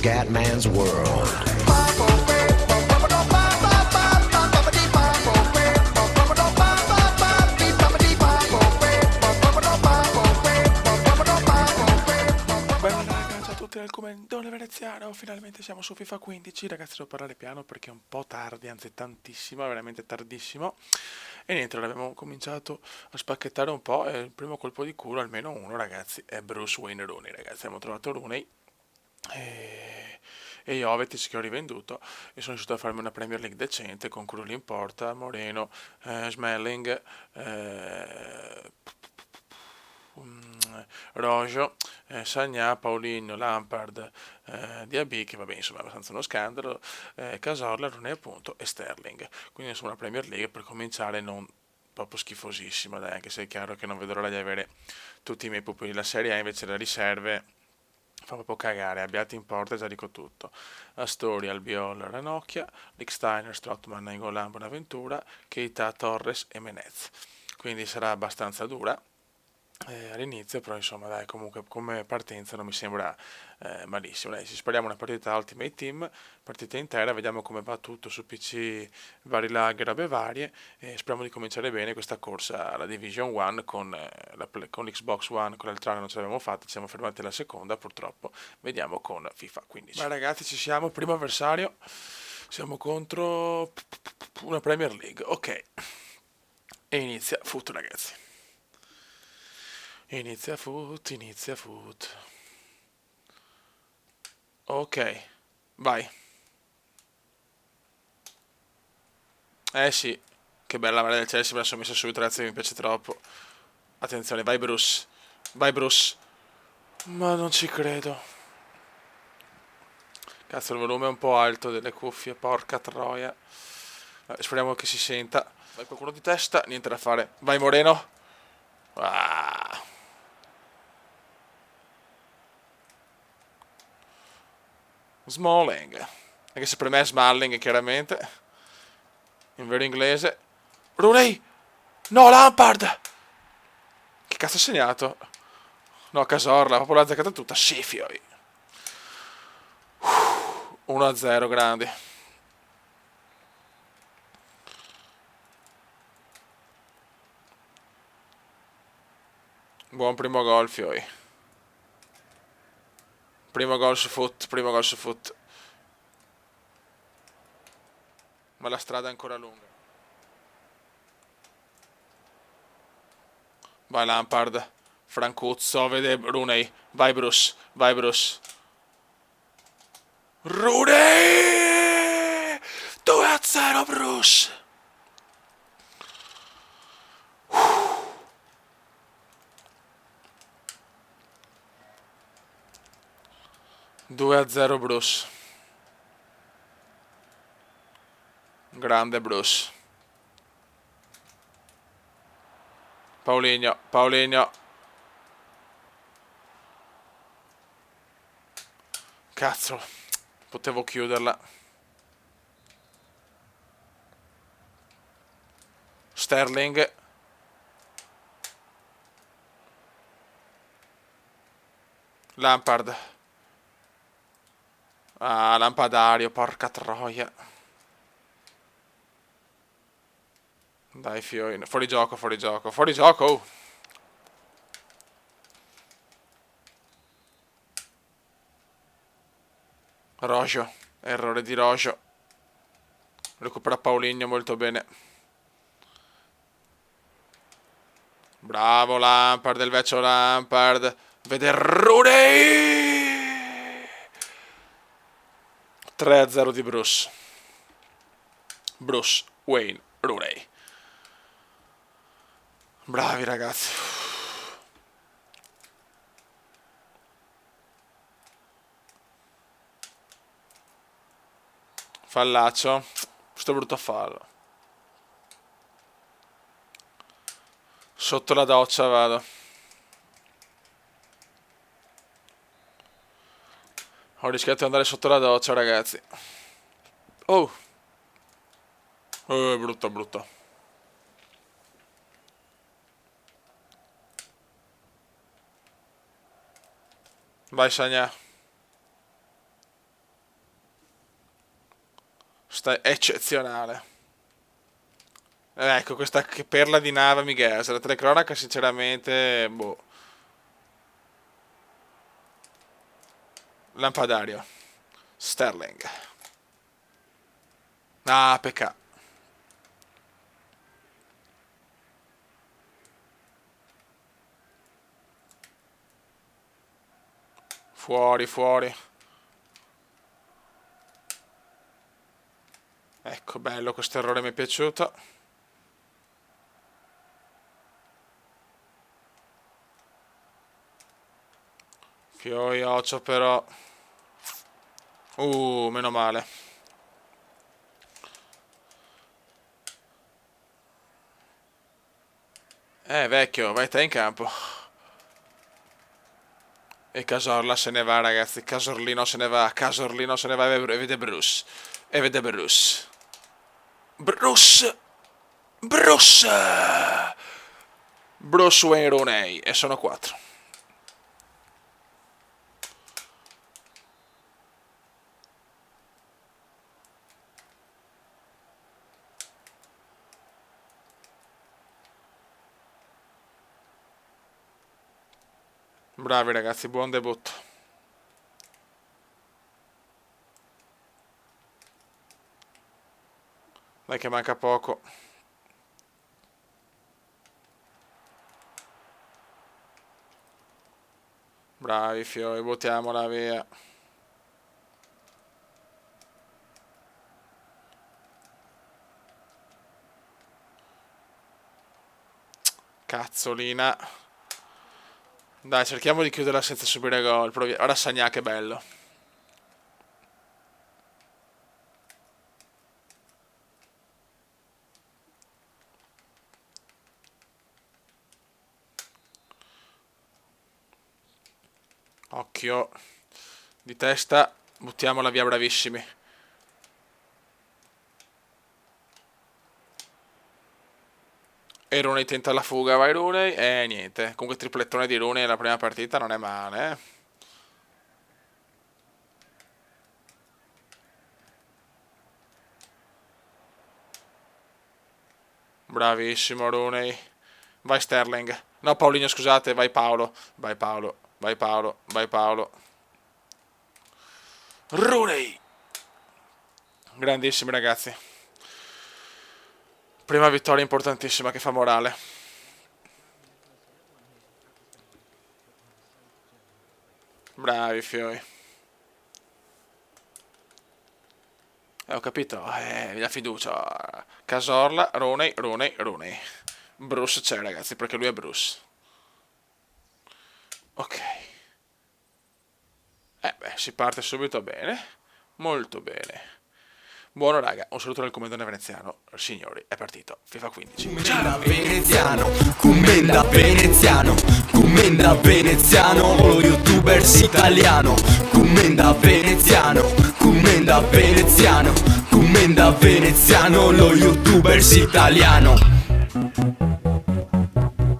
Scatman's World. Bella raga, ciao a tutti dal commentone veneziano, finalmente siamo su FIFA 15, ragazzi devo parlare piano perché è un po' tardi, anzi tantissimo, è veramente tardissimo. E niente, l'abbiamo cominciato a spacchettare un po' e il primo colpo di culo, almeno uno ragazzi, è Bruce Wayne Rooney, ragazzi, abbiamo trovato Rooney e Jovetic che ho rivenduto e sono riuscito a farmi una Premier League decente con Krul in porta, Moreno, Smelling, Rojo, Sagna, Paulinho, Lampard, Diaby, che vabbè insomma è abbastanza uno scandalo, Cazorla, Rooney appunto e Sterling. Quindi insomma una Premier League per cominciare non proprio schifosissima, dai, anche se è chiaro che non vedo l'ora di avere tutti i miei pupilli. La Serie A invece le riserve fa proprio cagare, Abbiati in porta, già dico tutto. Astori, Albiol, Ranocchia, Licksteiner, Strottmann, Nainggolan, Bonaventura, Keita, Torres e Menez. Quindi sarà abbastanza dura all'inizio, però insomma dai, comunque come partenza non mi sembra malissimo. Dai, ci spariamo una partita Ultimate Team, partita intera, vediamo come va tutto su PC, vari lag e robe varie e speriamo di cominciare bene questa corsa alla Division 1 con l'Xbox One, con l'altra non ce l'abbiamo fatta, ci siamo fermati alla seconda purtroppo, vediamo con FIFA 15. Ma ragazzi ci siamo, primo avversario, siamo contro una Premier League, ok, e inizia foot ragazzi. Inizia foot, inizia foot. Ok, vai. Eh sì, che bella la del Chelsea, me la sono messa subito, ragazzi, mi piace troppo. Attenzione, vai Bruce. Vai Bruce. Ma non ci credo. Cazzo, il volume è un po' alto delle cuffie, porca troia. Speriamo che si senta. Vai qualcuno di testa, niente da fare. Vai Moreno. Ah. Smalling. Anche se per me è Smalling, chiaramente. In vero inglese. Rooney! No, Lampard! Che cazzo ha segnato? No, Casorla, proprio l'ha azzeccata tutta. Sì, fioi. 1-0, grandi. Buon primo gol, fioi. Primo gol su foot, primo gol su foot. Ma la strada è ancora lunga. Vai Lampard. Francuzzo, vede Rooney. Vai Bruce, vai Bruce. Rooney! 2-0 Bruce! 2-0 Bruce. Grande Bruce. Paulinho, Paulinho. Cazzo, potevo chiuderla. Sterling. Lampard. Ah, lampadario, porca troia. Dai, fioi. Fuori gioco, fuori gioco, fuori gioco. Oh. Rojo. Errore di Rojo. Recupera Paulinho molto bene. Bravo Lampard, il vecchio Lampard. Vede Rooney. 3-0 di Bruce. Bruce Wayne Rooney. Bravi ragazzi. Fallaccio. Questo brutto fallo. Sotto la doccia vado. Ho rischiato di andare sotto la doccia, ragazzi. Oh. Brutto, brutto. Vai, Sagna. Questa è eccezionale. Ecco, questa che perla di Nava Miguez. La telecronaca, sinceramente, boh. Lampadario. Sterling. Ah, peccato. Fuori, fuori. Ecco, bello, questo errore mi è piaciuto. Fioioccio però. Meno male. Vecchio, vai te in campo. E Casorla se ne va, ragazzi. Casorlino se ne va. Casorlino se ne va e vede Bruce. E vede Bruce. Bruce! Bruce! Bruce Wayne Rooney. E sono 4. Bravi ragazzi, buon debutto. Dai che manca poco. Bravi fioi, buttiamola via. Cazzolina. Dai, cerchiamo di chiuderla senza subire gol. Ora Sagna che bello. Occhio. Di testa. Buttiamola via, bravissimi. E Rooney tenta la fuga, vai Rooney. E niente. Comunque triplettone di Rooney nella prima partita non è male, eh. Bravissimo Rooney. Vai Sterling. No, Paulinho, scusate, vai Paolo. Vai Paolo, vai Paolo, vai Paolo. Rooney. Grandissimi ragazzi. Prima vittoria importantissima che fa morale. Bravi fioi. Ho capito, la fiducia. Casorla, Rooney, Rooney, Rooney. Bruce c'è ragazzi, perché lui è Bruce. Ok. Si parte subito bene. Molto bene. Buono raga, un saluto dal comandante veneziano. Signori, è partito FIFA 15. Ciao veneziano, commenda veneziano, commenda veneziano, lo youtubers italiano. Commenda veneziano, commenda veneziano, commenda veneziano, lo youtubers italiano.